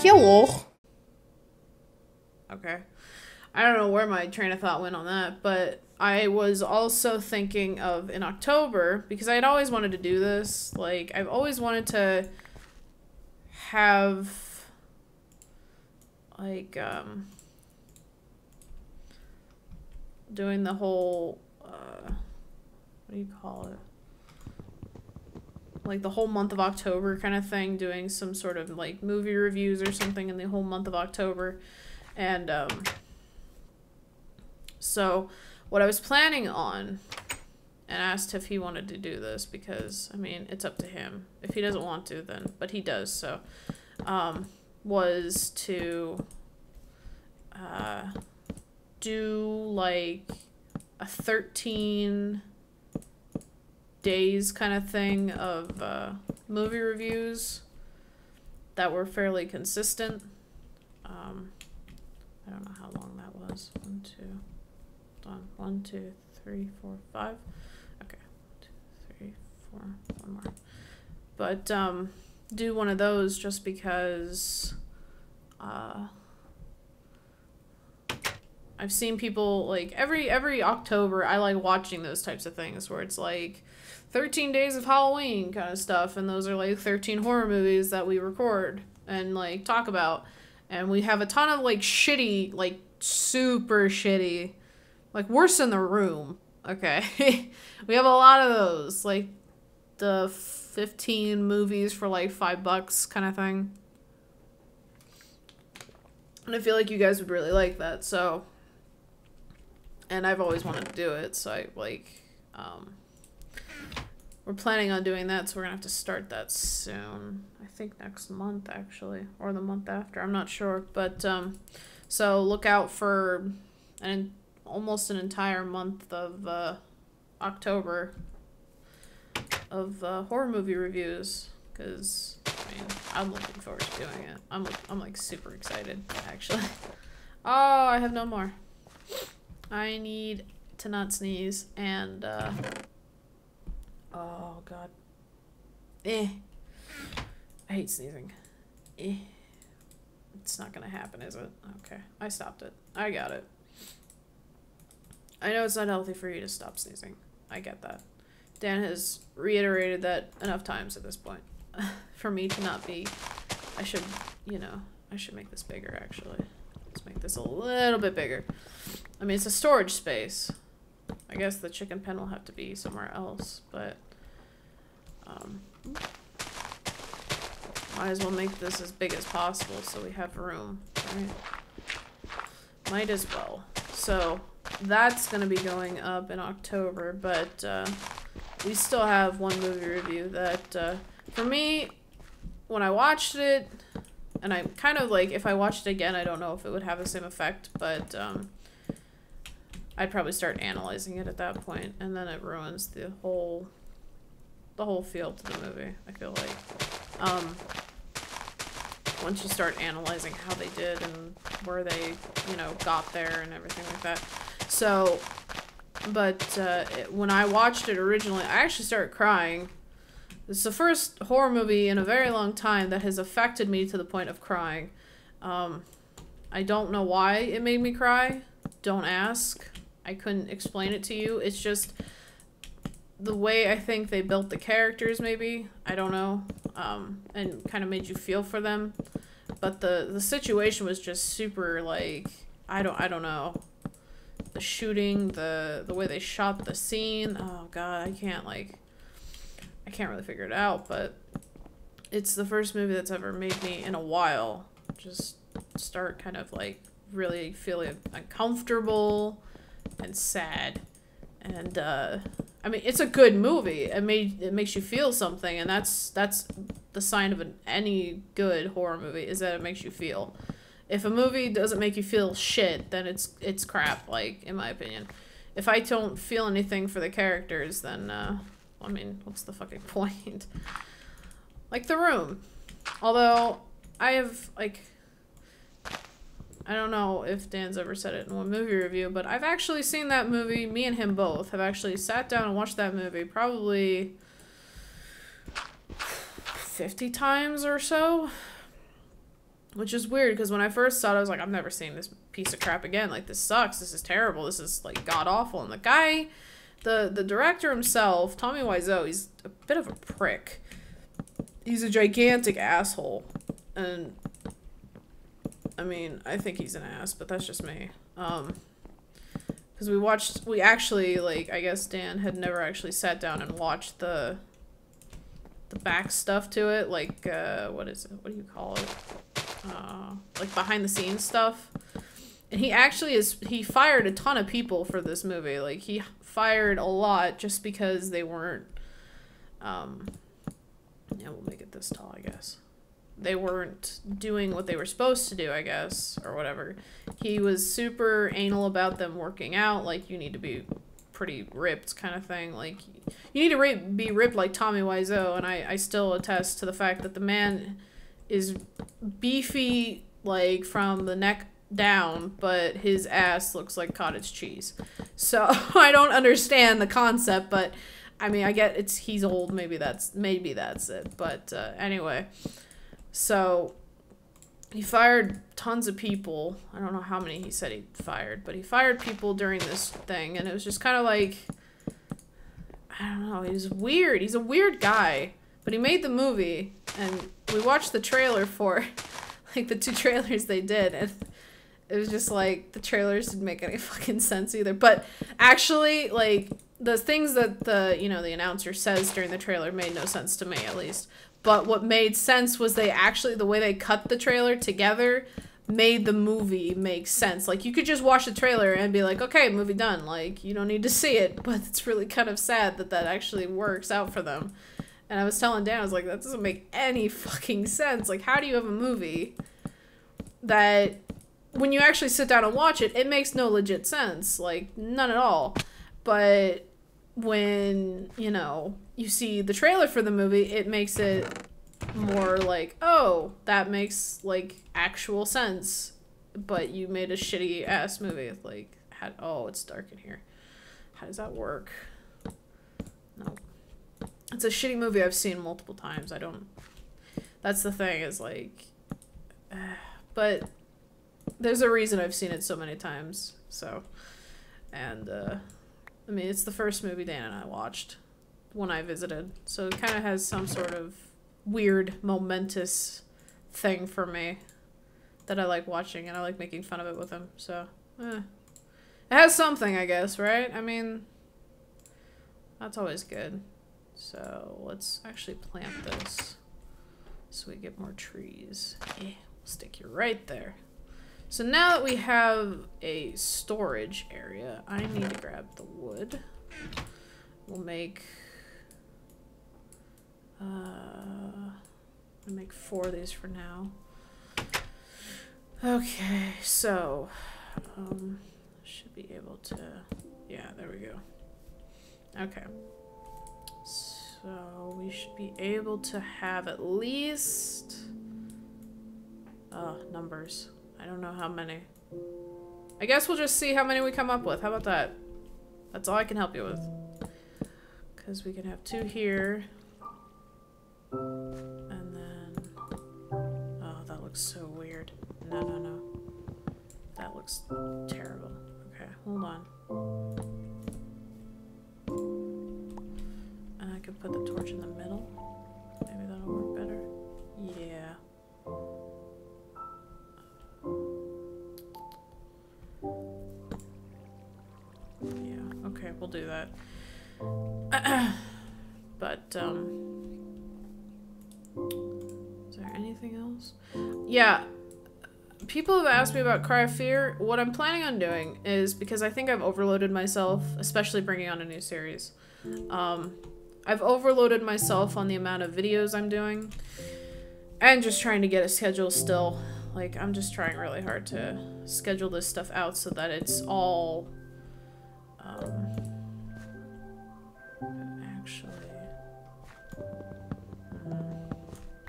Hello. Okay. I don't know where my train of thought went on that, but I was also thinking of in October, because I had always wanted to do this. Like, I've always wanted to have, like, doing the whole, what do you call it? Like, the whole month of October kind of thing, doing some sort of, like, movie reviews or something in the whole month of October. And, so what I was planning on, and asked if he wanted to do this, because, I mean, it's up to him. If he doesn't want to, then, but he does, so, was to, do, like, a 13 days kind of thing of, movie reviews that were fairly consistent. I don't know how long that was. 1, 2, hold on. 1, 2, 3, 4, 5. Okay. 1, 2, 3, 4. One more. But do one of those just because I've seen people like every October. I like watching those types of things where it's like 13 days of Halloween kind of stuff, and those are like 13 horror movies that we record and like talk about. And we have a ton of, like, shitty, like, super shitty, like, worse than The Room, okay? We have a lot of those, like, the 15 movies for, like, $5 kind of thing. And I feel like you guys would really like that, so. And I've always wanted to do it, so I, like, we're planning on doing that, so we're gonna have to start that soon. I think next month, actually, or the month after. I'm not sure, but so look out for almost an entire month of October of horror movie reviews, because I mean, I'm looking forward to doing it. I'm like super excited, actually. Oh, I have no more. I need to not sneeze, and oh god. I hate sneezing. It's not gonna happen, is it? Okay, I stopped it. I got it. I know it's not healthy for you to stop sneezing. I get that. Dan has reiterated that enough times at this point. For me to not be... I should, you know, I should make this bigger, actually. Let's make this a little bit bigger. I mean, it's a storage space. I guess the chicken pen will have to be somewhere else, but... might as well make this as big as possible so we have room, right? Might as well. So that's gonna be going up in October, but we still have one movie review that for me, when I watched it, and I kind of like, if I watched it again, I don't know if it would have the same effect, but I'd probably start analyzing it at that point, and then it ruins the whole feel to the movie, I feel like. Once you start analyzing how they did and where they, you know, got there and everything like that. So, but when I watched it originally, I actually started crying. It's the first horror movie in a very long time that has affected me to the point of crying. I don't know why it made me cry. Don't ask. I couldn't explain it to you. It's just the way I think they built the characters, maybe. I don't know. And kind of made you feel for them. But the situation was just super, like, I don't know. The shooting, the way they shot the scene. Oh god, I can't really figure it out, but it's the first movie that's ever made me in a while just start kind of like really feeling uncomfortable and sad. And I mean, it's a good movie. It makes you feel something, and that's the sign of any good horror movie, is that it makes you feel. If a movie doesn't make you feel shit, then it's crap, like, in my opinion. If I don't feel anything for the characters, then I mean, what's the fucking point? Like The Room. Although I have, like, I don't know if Dan's ever said it in one movie review, but I've actually seen that movie. Me and him both have actually sat down and watched that movie probably 50 times or so. Which is weird, because when I first saw it, I was like, I'm never seeing this piece of crap again. Like, this sucks. This is terrible. This is, like, god-awful. And the guy, the director himself, Tommy Wiseau, he's a bit of a prick. He's a gigantic asshole. And, I mean, I think he's an ass, but that's just me. Because we actually, like, I guess Dan had never actually sat down and watched the back stuff to it. Like, what is it? What do you call it? Like behind the scenes stuff. And he actually he fired a ton of people for this movie. Like, he fired a lot just because they weren't, yeah, we'll make it this tall, I guess. They weren't doing what they were supposed to do, I guess, or whatever. He was super anal about them working out. Like, you need to be pretty ripped kind of thing. Like, you need to be ripped like Tommy Wiseau, and I still attest to the fact that the man is beefy, like, from the neck down, but his ass looks like cottage cheese. So, I don't understand the concept, but, I mean, I get he's old, maybe that's it, but, anyway. So, he fired tons of people. I don't know how many he said he fired, but he fired people during this thing, and it was just kind of like, I don't know, he was weird. He's a weird guy, but he made the movie, and we watched the trailer for, like, the 2 trailers they did, and it was just like, the trailers didn't make any fucking sense either. But actually, like, the things that the announcer says during the trailer made no sense to me, at least. But what made sense was the way they cut the trailer together made the movie make sense. Like, you could just watch the trailer and be like, okay, movie done. Like, you don't need to see it. But it's really kind of sad that that actually works out for them. And I was telling Dan, I was like, that doesn't make any fucking sense. Like, how do you have a movie that, when you actually sit down and watch it, it makes no legit sense. Like, none at all. But when, you see the trailer for the movie, it makes it more like, oh, that makes, like, actual sense. But you made a shitty ass movie. Like, oh, it's dark in here. How does that work? No. It's a shitty movie I've seen multiple times. That's the thing, is like, but there's a reason I've seen it so many times. So, and, I mean, it's the first movie Dan and I watched when I visited, so it kind of has some sort of weird, momentous thing for me that I like watching, and I like making fun of it with him, so, it has something, I guess, right? I mean, that's always good. So, let's actually plant this so we get more trees. Yeah, we'll stick you right there. So now that we have a storage area, I need to grab the wood. We'll make, I'll make 4 of these for now. Okay, so, should be able to, yeah, there we go. Okay. So we should be able to have at least, numbers. I don't know how many. I guess we'll just see how many we come up with. How about that? That's all I can help you with. Because we can have 2 here. And then, oh, that looks so weird. No, no, no. That looks terrible. Okay, hold on. And I could put the torch in the middle. Maybe that'll work better. Yeah. Yeah, okay, we'll do that. But, is there anything else? Yeah, people have asked me about Cry of Fear. What I'm planning on doing is, because I think I've overloaded myself, especially bringing on a new series. I've overloaded myself on the amount of videos I'm doing, and just trying to get a schedule still. Like, I'm just trying really hard to schedule this stuff out so that it's all, actually,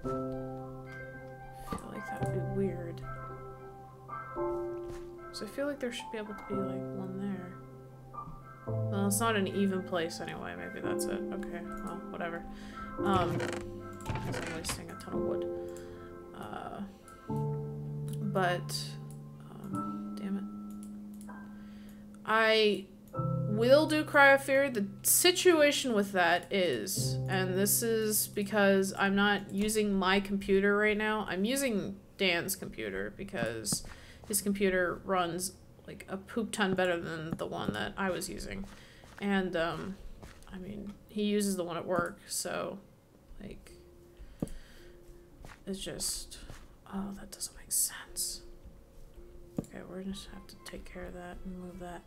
I feel like that would be weird. So I feel like there should be able to be, like, one there. Well, it's not an even place anyway. Maybe that's it. Okay, well, whatever. Because I'm wasting a ton of wood. but damn it. I will do Cry of Fear. The situation with that is, and this is because I'm not using my computer right now. I'm using Dan's computer because his computer runs like a poop ton better than the one that I was using. And, I mean, he uses the one at work, so, like, it's just, oh, that doesn't make sense. Okay, we're gonna just have to take care of that and move that.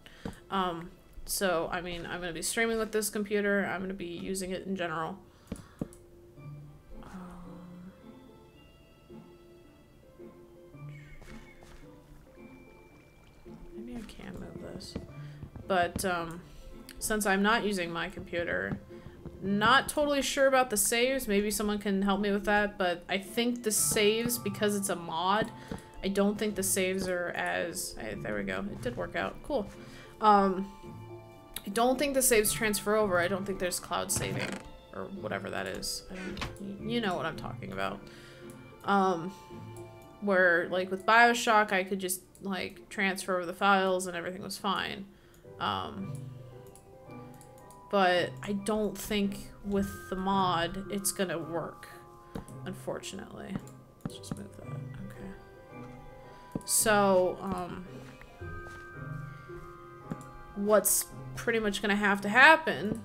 So, I mean, I'm gonna be streaming with this computer. I'm gonna be using it in general. Maybe I can move this. But, since I'm not using my computer, not totally sure about the saves. Maybe someone can help me with that, but I think the saves, because it's a mod, I don't think the saves are as... Hey, there we go. It did work out. Cool. I don't think the saves transfer over. I don't think there's cloud saving, or whatever that is. You know what I'm talking about. Where, like, with Bioshock, I could just, like, transfer over the files and everything was fine. But I don't think with the mod it's gonna work, unfortunately. Let's just move that. Okay. So, what's pretty much gonna have to happen,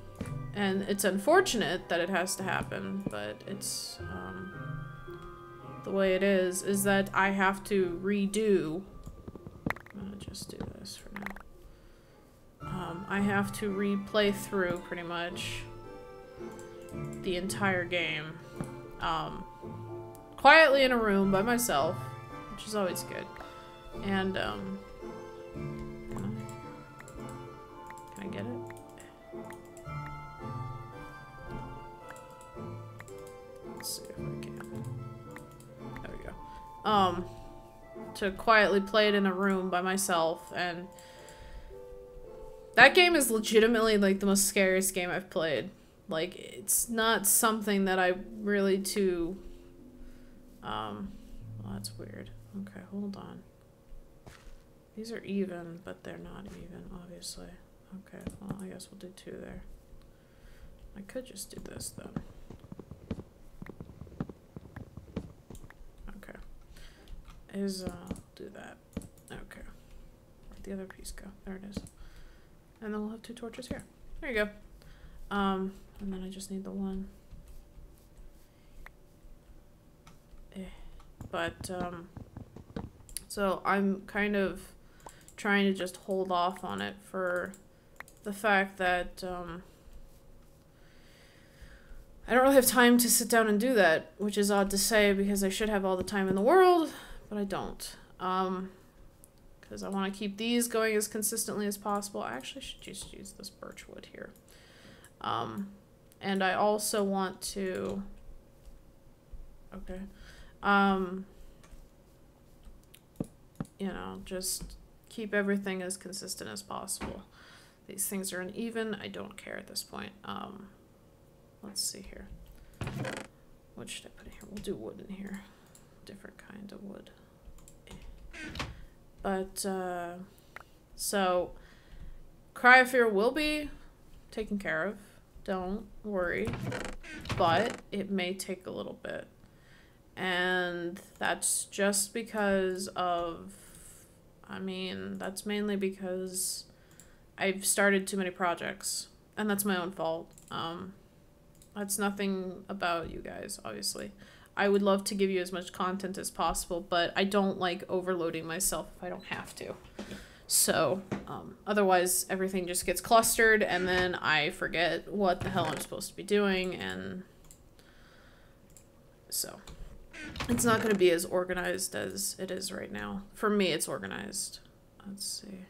and it's unfortunate that it has to happen, but it's, the way it is that I have to redo... I'm gonna just do this for now. I have to replay through, pretty much, the entire game. Quietly in a room by myself, which is always good. And, can I get it? Let's see if I can. There we go. To quietly play it in a room by myself, and that game is legitimately, like, the most scariest game I've played. Like, it's not something that I really too... well, that's weird. Okay, hold on. These are even, but they're not even, obviously. Okay, well, I guess we'll do 2 there. I could just do this, though. Okay. Do that. Okay. Where'd the other piece go? There it is. And then we'll have 2 torches here. There you go. And then I just need the one. But, so I'm kind of trying to just hold off on it for the fact that, I don't really have time to sit down and do that, which is odd to say because I should have all the time in the world, but I don't. Because I want to keep these going as consistently as possible. I actually should just use this birch wood here. And I also want to... Okay. You know, just keep everything as consistent as possible. These things are uneven. I don't care at this point. Let's see here. What should I put in here? We'll do wood in here. Different kind of wood. But, so, Cry of Fear will be taken care of. Don't worry. But it may take a little bit. And that's just because of, I mean, that's mainly because I've started too many projects. And that's my own fault. That's nothing about you guys, obviously. I would love to give you as much content as possible, but I don't like overloading myself if I don't have to. So, otherwise everything just gets clustered and then I forget what the hell I'm supposed to be doing, and so it's not going to be as organized as it is right now. For me, it's organized. Let's see.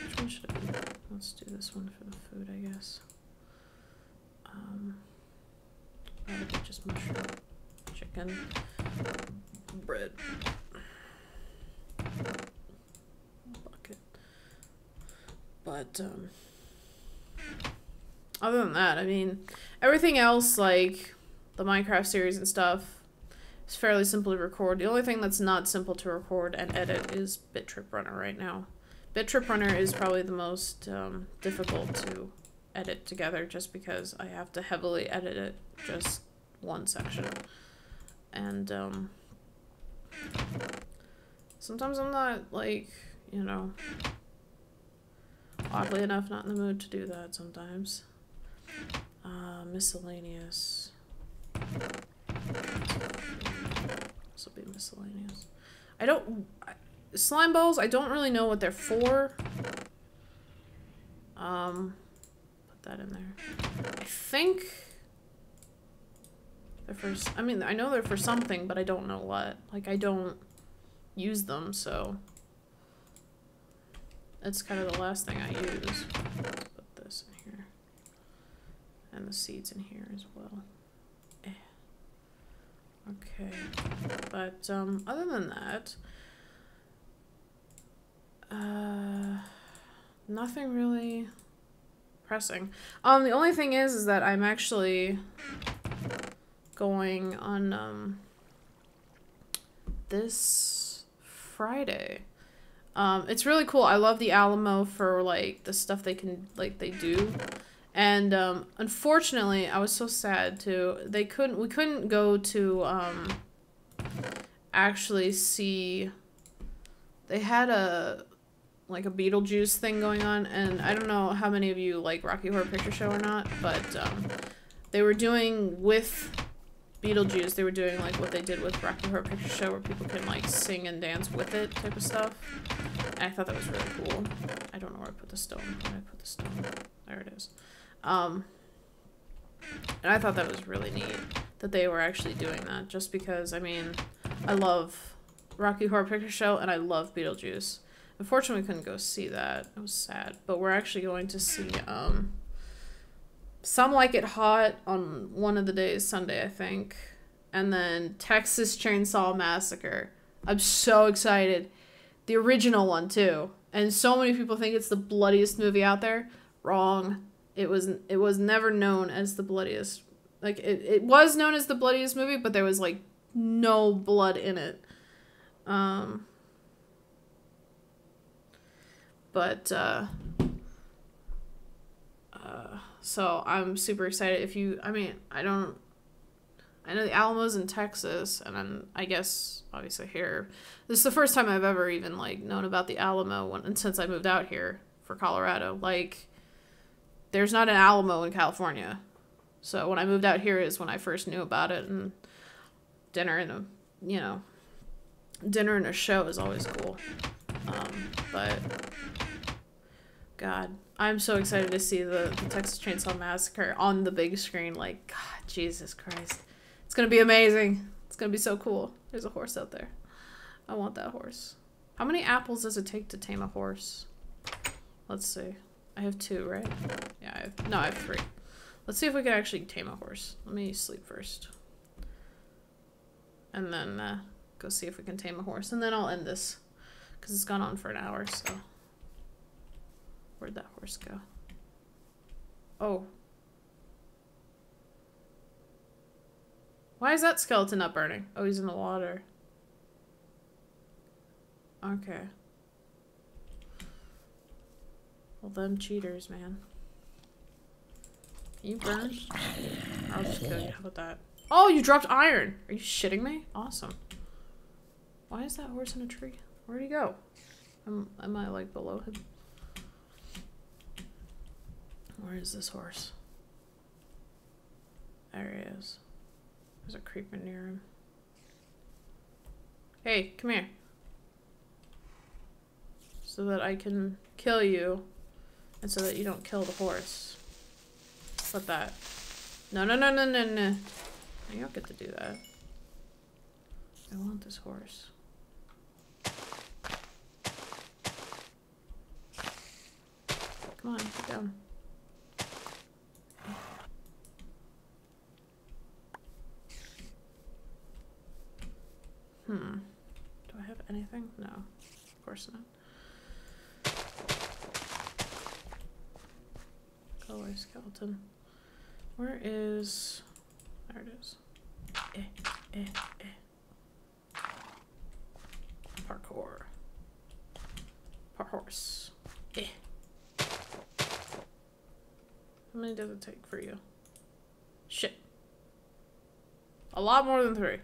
Which one should I do? Let's do this one for the food, I guess. Probably just mushroom, chicken, bread, bucket. But, other than that, I mean, everything else, like the Minecraft series and stuff, It's fairly simple to record. The only thing that's not simple to record and edit is BitTrip right now. BitTrip is probably the most difficult to edit together just because I have to heavily edit it just one section. And sometimes I'm not, like, you know, oddly enough, not in the mood to do that sometimes. Miscellaneous. This will be miscellaneous. Slime balls, I don't really know what they're for. Put that in there. I think they're for, I mean, I know they're for something, but I don't know what. Like, I don't use them, so that's kind of the last thing I use. Let's put this in here. And the seeds in here as well. Okay. But, other than that, nothing really pressing. The only thing is that I'm actually going on, this Friday. It's really cool. I love the Alamo for, like, the stuff they can, like, they do. And, unfortunately, I was so sad, too. We couldn't go to, actually see, they had like a Beetlejuice thing going on, and I don't know how many of you like Rocky Horror Picture Show or not, but, they were doing with Beetlejuice, they were doing, like, what they did with Rocky Horror Picture Show, where people can, like, sing and dance with it type of stuff. And I thought that was really cool. I don't know where I put the stone. Where did I put the stone? There it is. And I thought that was really neat that they were actually doing that, just because, I mean, I love Rocky Horror Picture Show and I love Beetlejuice. Unfortunately, we couldn't go see that. It was sad. But we're actually going to see, Some Like It Hot on one of the days, Sunday, I think. And then Texas Chainsaw Massacre. I'm so excited. The original one, too. And so many people think it's the bloodiest movie out there. Wrong. It was never known as the bloodiest. Like, it was known as the bloodiest movie, but there was, like, no blood in it. So I'm super excited. If you, I mean, I know the Alamo's in Texas, and then I guess, obviously here. This is the first time I've ever even, like, known about the Alamo since I moved out here for Colorado. Like, there's not an Alamo in California. So when I moved out here is when I first knew about it, and dinner and a show is always cool. But God, I'm so excited to see the Texas Chainsaw Massacre on the big screen. Like, God, Jesus Christ. It's gonna be amazing. It's gonna be so cool. There's a horse out there. I want that horse. How many apples does it take to tame a horse? Let's see. I have 2, right? Yeah, I have 3. Let's see if we can actually tame a horse. Let me sleep first. And then go see if we can tame a horse. And then I'll end this. Because it's gone on for an hour, so. Where'd that horse go? Oh. Why is that skeleton not burning? Oh, he's in the water. Okay. Well, them cheaters, man. Can you burn? I'll just kill you. How about that? Oh, you dropped iron! Are you shitting me? Awesome. Why is that horse in a tree? Where'd he go? Am I, like, below him? Where is this horse? There he is. There's a creeper near him. Hey, come here. So that I can kill you. And so that you don't kill the horse. What that? No. You don't get to do that. I want this horse. Come on, get down. Do I have anything? No. Of course not. Go away, skeleton. Where is... There it is. Parkour. Horse. Eh. How many does it take for you? Shit. A lot more than 3.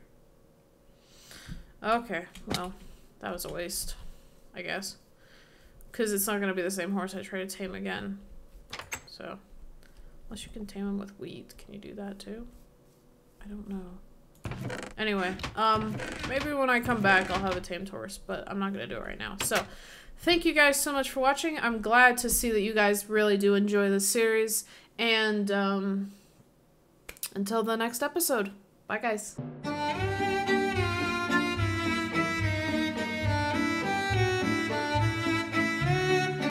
Okay, well, that was a waste, I guess. Because it's not going to be the same horse I try to tame again. So, unless you can tame him with wheat. Can you do that too? I don't know. Anyway, maybe when I come back I'll have a tamed horse, but I'm not going to do it right now. So, thank you guys so much for watching. I'm glad to see that you guys really do enjoy this series. And, until the next episode. Bye, guys.